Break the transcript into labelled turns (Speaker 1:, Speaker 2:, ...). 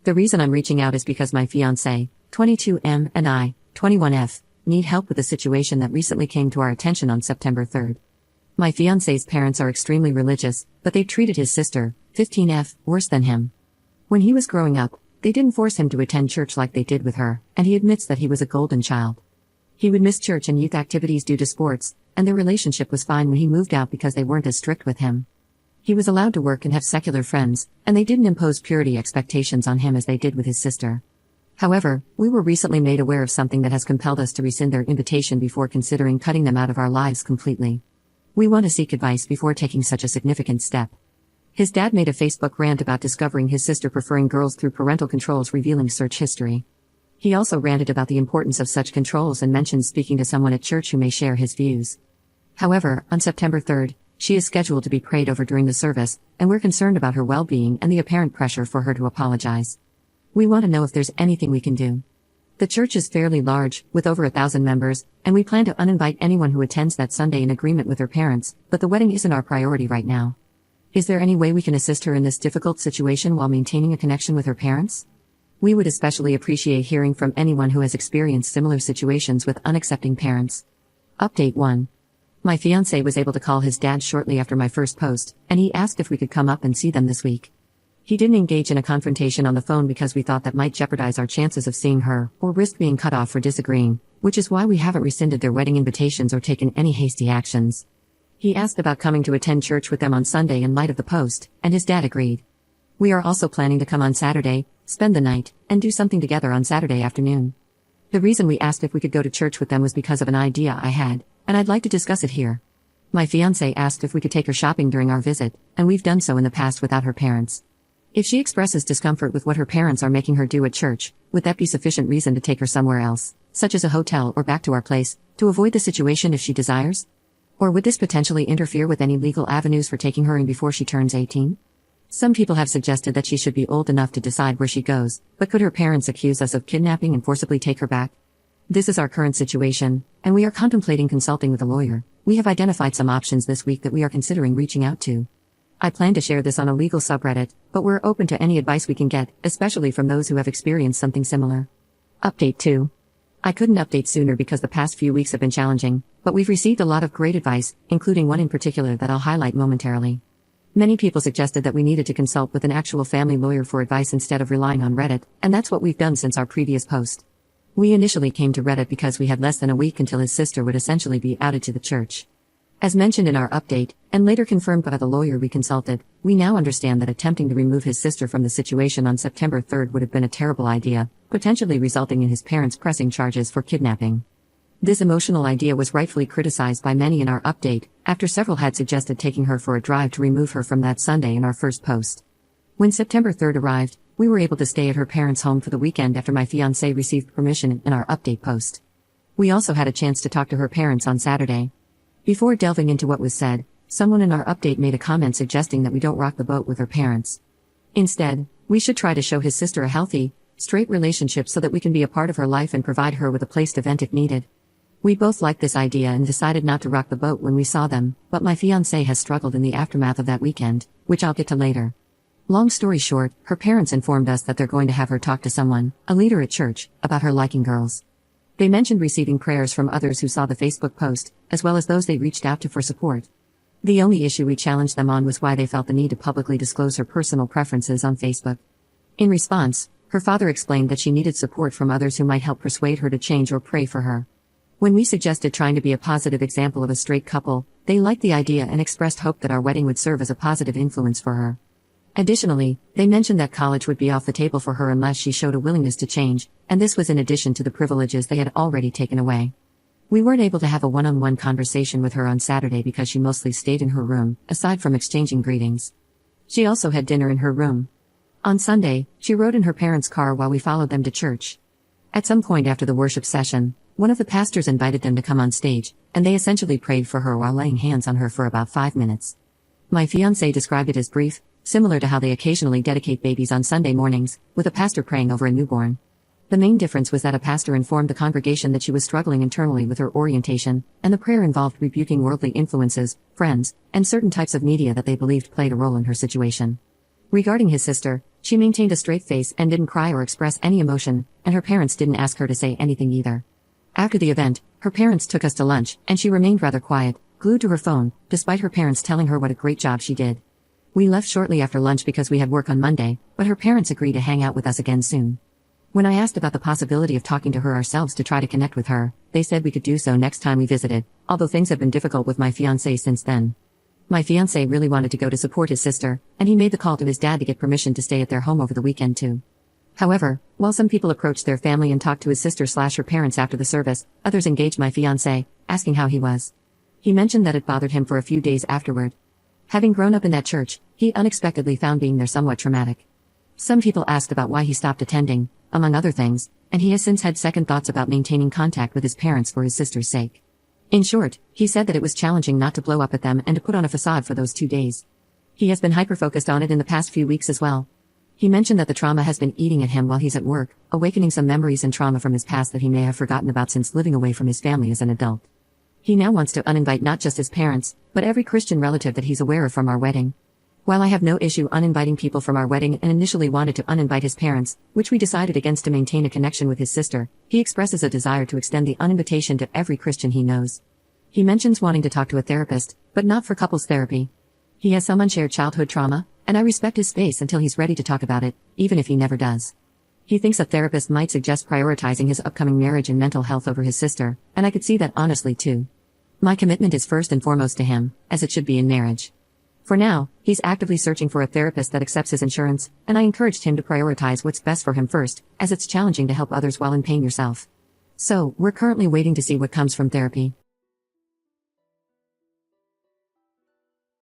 Speaker 1: The reason I'm reaching out is because my fiancé, 22M, and I, 21F, need help with a situation that recently came to our attention on September 3rd. My fiancé's parents are extremely religious, but they've treated his sister, 15F, worse than him. When he was growing up, they didn't force him to attend church like they did with her, and he admits that he was a golden child. He would miss church and youth activities due to sports, and their relationship was fine when he moved out because they weren't as strict with him. He was allowed to work and have secular friends, and they didn't impose purity expectations on him as they did with his sister. However, we were recently made aware of something that has compelled us to rescind their invitation before considering cutting them out of our lives completely. We want to seek advice before taking such a significant step. His dad made a Facebook rant about discovering his sister preferring girls through parental controls revealing search history. He also ranted about the importance of such controls and mentioned speaking to someone at church who may share his views. However, on September 3rd, she is scheduled to be prayed over during the service, and we're concerned about her well-being and the apparent pressure for her to apologize. We want to know if there's anything we can do. The church is fairly large, with over 1,000 members, and we plan to uninvite anyone who attends that Sunday in agreement with her parents, but the wedding isn't our priority right now. Is there any way we can assist her in this difficult situation while maintaining a connection with her parents? We would especially appreciate hearing from anyone who has experienced similar situations with unaccepting parents. Update 1. My fiancé was able to call his dad shortly after my first post, and he asked if we could come up and see them this week. He didn't engage in a confrontation on the phone because we thought that might jeopardize our chances of seeing her, or risk being cut off for disagreeing, which is why we haven't rescinded their wedding invitations or taken any hasty actions. He asked about coming to attend church with them on Sunday in light of the post, and his dad agreed. We are also planning to come on Saturday, spend the night, and do something together on Saturday afternoon. The reason we asked if we could go to church with them was because of an idea I had, and I'd like to discuss it here. My fiancé asked if we could take her shopping during our visit, and we've done so in the past without her parents. If she expresses discomfort with what her parents are making her do at church, would that be sufficient reason to take her somewhere else, such as a hotel or back to our place, to avoid the situation if she desires? Or would this potentially interfere with any legal avenues for taking her in before she turns 18? Some people have suggested that she should be old enough to decide where she goes, but could her parents accuse us of kidnapping and forcibly take her back? This is our current situation, and we are contemplating consulting with a lawyer. We have identified some options this week that we are considering reaching out to. I plan to share this on a legal subreddit, but we're open to any advice we can get, especially from those who have experienced something similar. Update 2. I couldn't update sooner because the past few weeks have been challenging, but we've received a lot of great advice, including one in particular that I'll highlight momentarily. Many people suggested that we needed to consult with an actual family lawyer for advice instead of relying on Reddit, and that's what we've done since our previous post. We initially came to Reddit because we had less than a week until his sister would essentially be outed to the church. As mentioned in our update, and later confirmed by the lawyer we consulted, we now understand that attempting to remove his sister from the situation on September 3rd would have been a terrible idea, potentially resulting in his parents pressing charges for kidnapping. This emotional idea was rightfully criticized by many in our update, after several had suggested taking her for a drive to remove her from that Sunday in our first post. When September 3rd arrived, we were able to stay at her parents' home for the weekend after my fiancé received permission in our update post. We also had a chance to talk to her parents on Saturday. Before delving into what was said, someone in our update made a comment suggesting that we don't rock the boat with her parents. Instead, we should try to show his sister a healthy, straight relationship so that we can be a part of her life and provide her with a place to vent if needed. We both liked this idea and decided not to rock the boat when we saw them, but my fiancé has struggled in the aftermath of that weekend, which I'll get to later. Long story short, her parents informed us that they're going to have her talk to someone, a leader at church, about her liking girls. They mentioned receiving prayers from others who saw the Facebook post, as well as those they reached out to for support. The only issue we challenged them on was why they felt the need to publicly disclose her personal preferences on Facebook. In response, her father explained that she needed support from others who might help persuade her to change or pray for her. When we suggested trying to be a positive example of a straight couple, they liked the idea and expressed hope that our wedding would serve as a positive influence for her. Additionally, they mentioned that college would be off the table for her unless she showed a willingness to change, and this was in addition to the privileges they had already taken away. We weren't able to have a one-on-one conversation with her on Saturday because she mostly stayed in her room, aside from exchanging greetings. She also had dinner in her room. On Sunday, she rode in her parents' car while we followed them to church. At some point after the worship session, one of the pastors invited them to come on stage, and they essentially prayed for her while laying hands on her for about 5 minutes. My fiancé described it as brief, similar to how they occasionally dedicate babies on Sunday mornings, with a pastor praying over a newborn. The main difference was that a pastor informed the congregation that she was struggling internally with her orientation, and the prayer involved rebuking worldly influences, friends, and certain types of media that they believed played a role in her situation. Regarding his sister, She maintained a straight face and didn't cry or express any emotion, and her parents didn't ask her to say anything either. After the event, her parents took us to lunch, and she remained rather quiet, glued to her phone, despite her parents telling her what a great job she did. We left shortly after lunch because we had work on Monday, but her parents agreed to hang out with us again soon. When I asked about the possibility of talking to her ourselves to try to connect with her, they said we could do so next time we visited, although things have been difficult with my fiancé since then. My fiancé really wanted to go to support his sister, and he made the call to his dad to get permission to stay at their home over the weekend too. However, while some people approached their family and talked to his sister/her parents after the service, others engaged my fiancé, asking how he was. He mentioned that it bothered him for a few days afterward. Having grown up in that church, he unexpectedly found being there somewhat traumatic. Some people asked about why he stopped attending, among other things, and he has since had second thoughts about maintaining contact with his parents for his sister's sake. In short, he said that it was challenging not to blow up at them and to put on a facade for those 2 days. He has been hyper-focused on it in the past few weeks as well. He mentioned that the trauma has been eating at him while he's at work, awakening some memories and trauma from his past that he may have forgotten about since living away from his family as an adult. He now wants to uninvite not just his parents, but every Christian relative that he's aware of from our wedding. While I have no issue uninviting people from our wedding and initially wanted to uninvite his parents, which we decided against to maintain a connection with his sister, he expresses a desire to extend the uninvitation to every Christian he knows. He mentions wanting to talk to a therapist, but not for couples therapy. He has some unshared childhood trauma, and I respect his space until he's ready to talk about it, even if he never does. He thinks a therapist might suggest prioritizing his upcoming marriage and mental health over his sister, and I could see that honestly too. My commitment is first and foremost to him, as it should be in marriage. For now, he's actively searching for a therapist that accepts his insurance, and I encouraged him to prioritize what's best for him first, as it's challenging to help others while in pain yourself. So, we're currently waiting to see what comes from therapy.